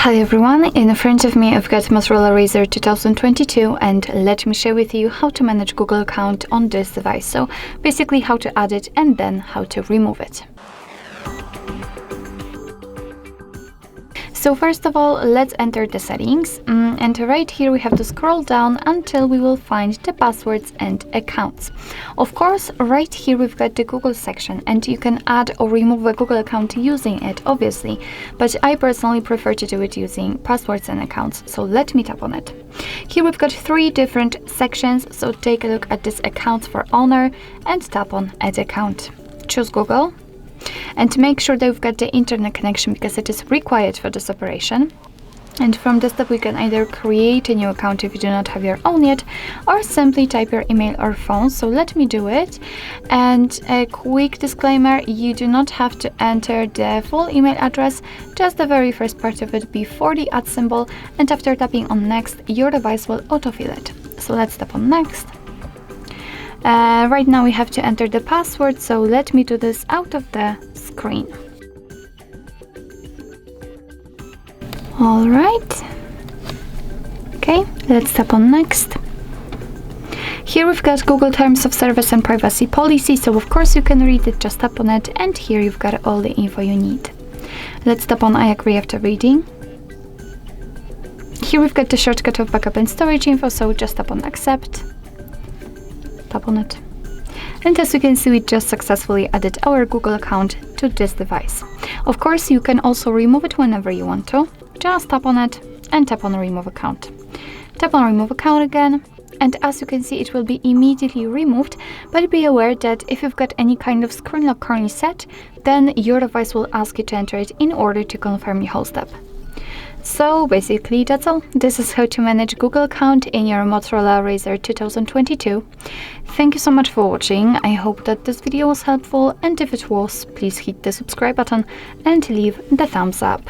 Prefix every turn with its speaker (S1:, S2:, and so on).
S1: Hi everyone, in front of me I've got Motorola Razr 2022 and let me share with you how to manage Google account on this device. So basically how to add it and then how to remove it. So first of all, let's enter the settings and right here we have to scroll down until we will find the passwords and accounts. Of course, right here we've got the Google section and you can add or remove a Google account using it, obviously, but I personally prefer to do it using passwords and accounts, so let me tap on it. Here we've got 3 different sections, so take a look at this accounts for owner and tap on add account. Choose Google. And make sure that we've got the internet connection because it is required for this operation. And from this step we can either create a new account if you do not have your own yet, or simply type your email or phone. So let me do it. And a quick disclaimer, you do not have to enter the full email address, just the very first part of it before the @ symbol, and after tapping on next your device will autofill it. So let's tap on next. Right now we have to enter the password, so let me do this out of the screen. Alright. Okay, let's tap on next. Here we've got Google Terms of Service and Privacy Policy, so of course you can read it, just tap on it, and here you've got all the info you need. Let's tap on I agree after reading. Here we've got the shortcut of backup and storage info, so just tap on accept. Tap on it. And as you can see, we just successfully added our Google account to this device. Of course, you can also remove it whenever you want to. Just tap on it and tap on remove account. Tap on remove account again, and as you can see, it will be immediately removed, but be aware that if you've got any kind of screen lock currently set, then your device will ask you to enter it in order to confirm the whole step. So basically that's all. This is how to manage Google account in your Motorola Razr 2022. Thank you so much for watching. I hope that this video was helpful, and if it was, please hit the subscribe button and leave the thumbs up.